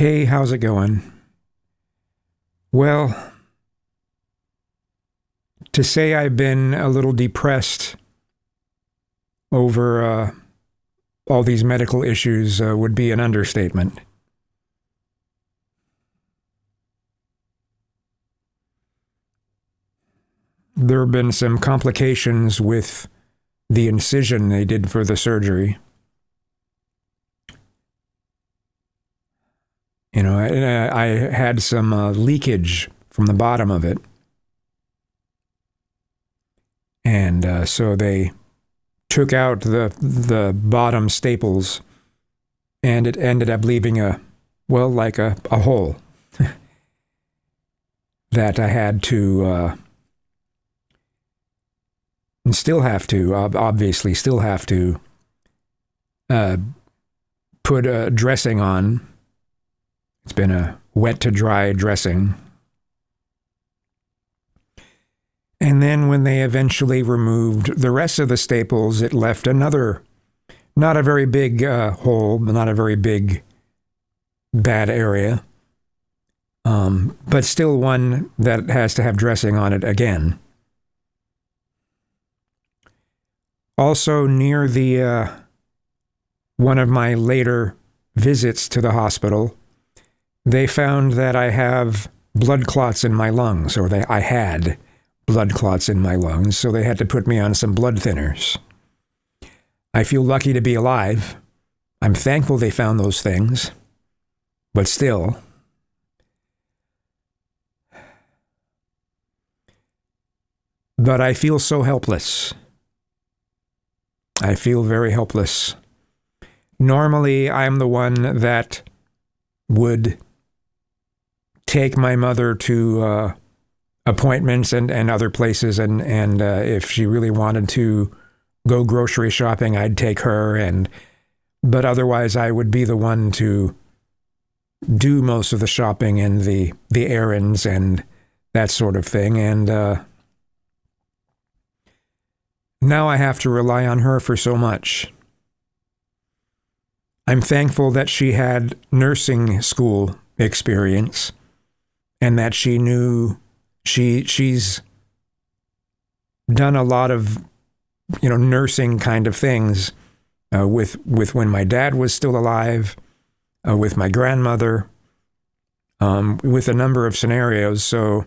Hey, how's it going? Well, to say I've been a little depressed over all these medical issues would be an understatement. There have been some complications with the incision they did for the surgery. I had some leakage from the bottom of it. And so they took out the bottom staples, and it ended up leaving like a hole that I had to, and still have to, obviously still have to, put a dressing on. It's been a wet to dry dressing. And then when they eventually removed the rest of the staples, it left another, not a very big hole, not a very big bad area, but still one that has to have dressing on it again. Also, near the one of my later visits to the hospital, they found that I have blood clots in my lungs, I had blood clots in my lungs, so they had to put me on some blood thinners. I feel lucky to be alive. I'm thankful they found those things, but still. But I feel so helpless. I feel very helpless. Normally, I'm the one that would take my mother to appointments and other places, and if she really wanted to go grocery shopping, I'd take her, but otherwise I would be the one to do most of the shopping and the errands and that sort of thing, and now I have to rely on her for so much. I'm thankful that she had nursing school experience and that she knew she's done a lot of, nursing kind of things with when my dad was still alive, with my grandmother, with a number of scenarios. So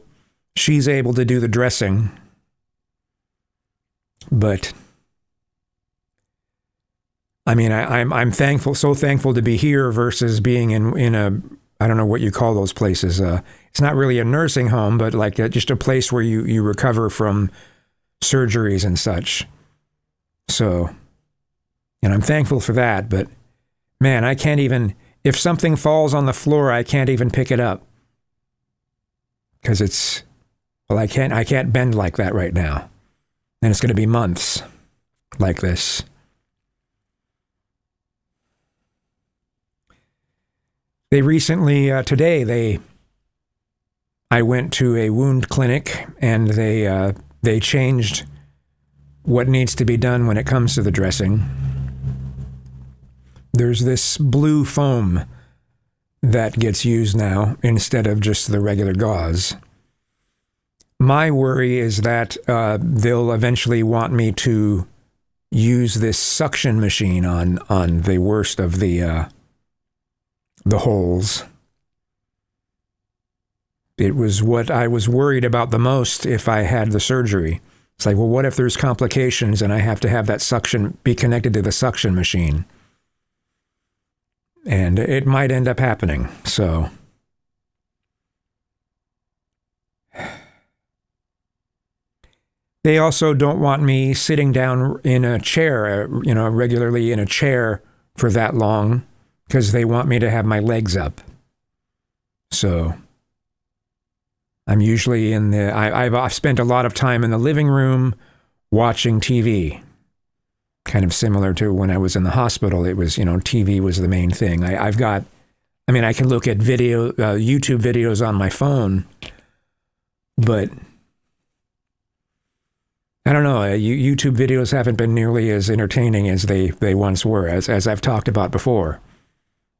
she's able to do the dressing. But I'm thankful, so thankful to be here versus being in a, I don't know what you call those places. It's not really a nursing home, but like just a place where you recover from surgeries and such. So, I'm thankful for that. But man, I can't even, if something falls on the floor, I can't even pick it up because I can't bend like that right now, and it's going to be months like this. They recently, today, I went to a wound clinic, and they changed what needs to be done when it comes to the dressing. There's this blue foam that gets used now instead of just the regular gauze. My worry is that they'll eventually want me to use this suction machine on the worst of the holes. It was what I was worried about the most if I had the surgery. It's like, well, what if there's complications and I have to have that suction be connected to the suction machine? And it might end up happening, so. They also don't want me sitting down in a chair, regularly in a chair for that long, because they want me to have my legs up. So I'm usually I've spent a lot of time in the living room watching TV, kind of similar to when I was in the hospital. It was, TV was the main thing. I can look at YouTube videos on my phone, but I don't know, YouTube videos haven't been nearly as entertaining as they once were, as I've talked about before.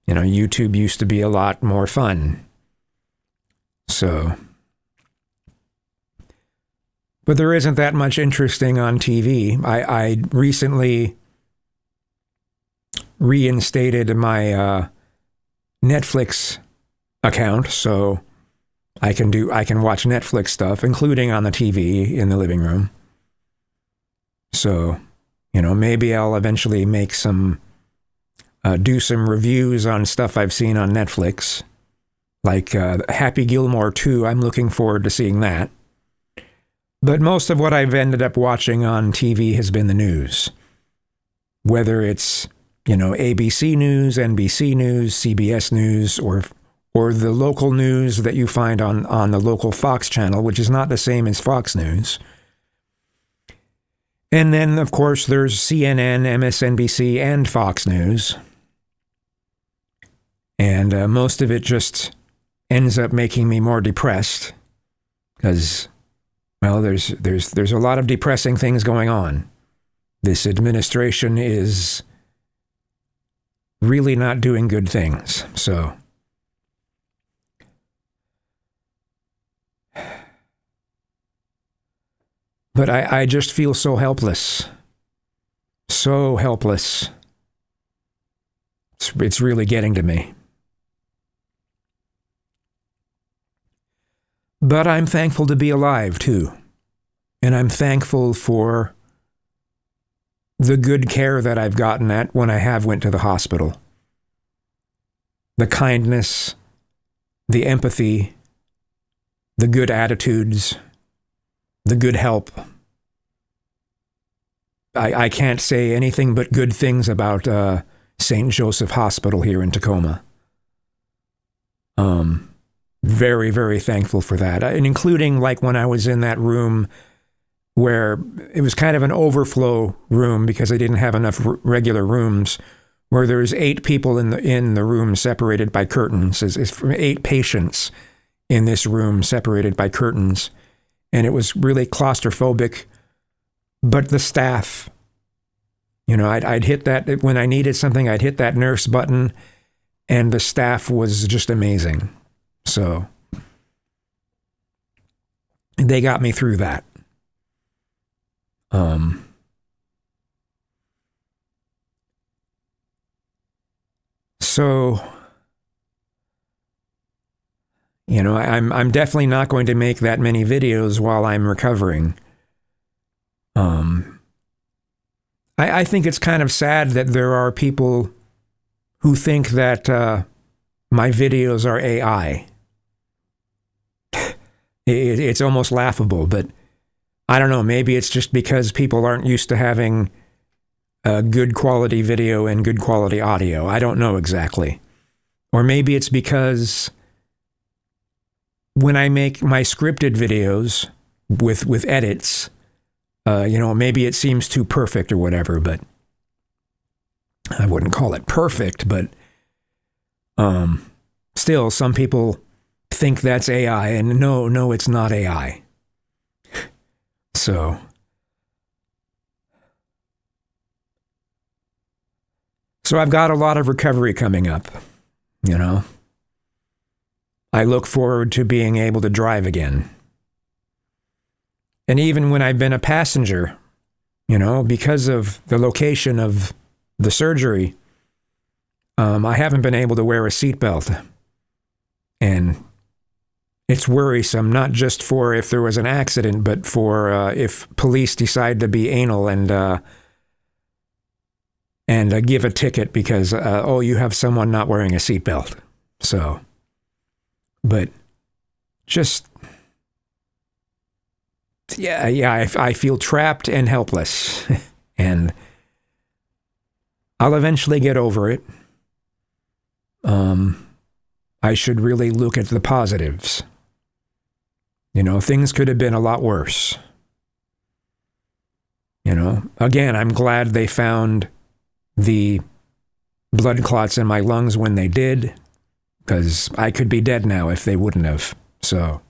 YouTube used to be a lot more fun. So, but there isn't that much interesting on TV. I recently reinstated my Netflix account, so I can watch Netflix stuff, including on the TV in the living room. So, maybe I'll eventually make do some reviews on stuff I've seen on Netflix, like Happy Gilmore 2. I'm looking forward to seeing that. But most of what I've ended up watching on TV has been the news, whether it's ABC News, NBC News, CBS News, or the local news that you find on the local Fox channel, which is not the same as Fox News. And then, of course, there's CNN, MSNBC, and Fox News. And most of it just ends up making me more depressed because, well, there's a lot of depressing things going on. This administration is really not doing good things. So, but I just feel so helpless. So helpless. It's really getting to me. But I'm thankful to be alive, too. And I'm thankful for the good care that I've gotten at when I have went to the hospital. The kindness, the empathy, the good attitudes, the good help. I can't say anything but good things about St. Joseph Hospital here in Tacoma. Very, very thankful for that. And including like when I was in that room where it was kind of an overflow room because I didn't have enough regular rooms, where there's 8 people in the room separated by curtains. It's from 8 patients in this room separated by curtains. And it was really claustrophobic. But the staff, I'd hit that when I needed something, I'd hit that nurse button, and the staff was just amazing. So they got me through that. So, I'm definitely not going to make that many videos while I'm recovering. I think it's kind of sad that there are people who think that my videos are AI. It's almost laughable, but I don't know. Maybe it's just because people aren't used to having good quality video and good quality audio. I don't know exactly. Or maybe it's because when I make my scripted videos with edits, maybe it seems too perfect or whatever, but I wouldn't call it perfect, but still, some people think that's AI, and no, it's not AI. So I've got a lot of recovery coming up, I look forward to being able to drive again. And even when I've been a passenger, because of the location of the surgery, I haven't been able to wear a seatbelt. And it's worrisome, not just for if there was an accident, but for if police decide to be anal and give a ticket because, you have someone not wearing a seatbelt. So, but just, yeah, I feel trapped and helpless. And I'll eventually get over it. I should really look at the positives. Things could have been a lot worse. Again, I'm glad they found the blood clots in my lungs when they did, because I could be dead now if they wouldn't have. So,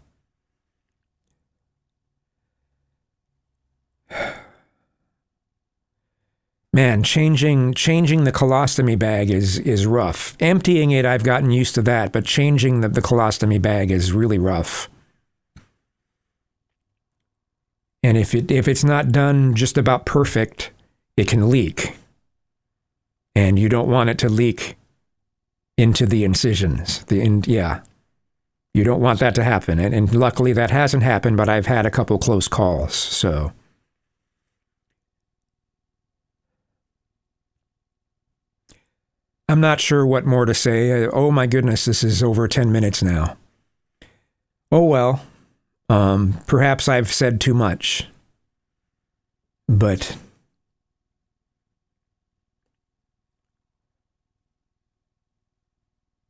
Man, changing the colostomy bag is rough. Emptying it, I've gotten used to that, but changing the colostomy bag is really rough. And if it's not done just about perfect, it can leak. And you don't want it to leak into the incisions. You don't want that to happen. And luckily that hasn't happened, but I've had a couple close calls, so. I'm not sure what more to say. Oh my goodness, this is over 10 minutes now. Oh well, perhaps I've said too much. But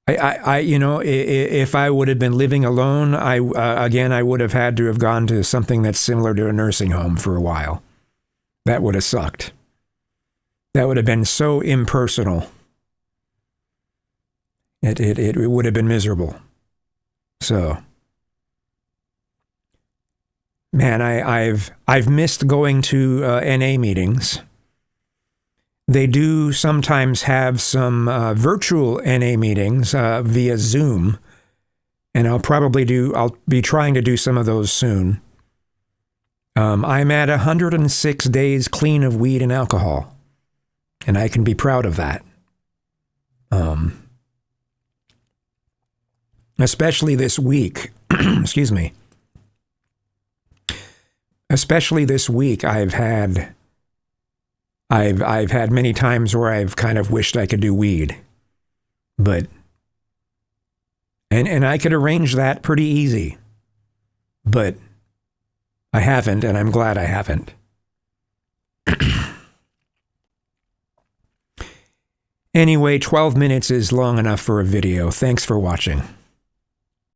if I would have been living alone, I would have had to have gone to something that's similar to a nursing home for a while. That would have sucked. That would have been so impersonal. It would have been miserable. So, man, I've missed going to NA meetings. They do sometimes have some virtual NA meetings via Zoom, and I'll be trying to do some of those soon. I'm at 106 days clean of weed and alcohol, and I can be proud of that. Especially this week, excuse me. Especially this week, I've had many times where I've kind of wished I could do weed, but and I could arrange that pretty easy, but I haven't, and I'm glad I haven't. Anyway, 12 minutes is long enough for a video. Thanks for watching.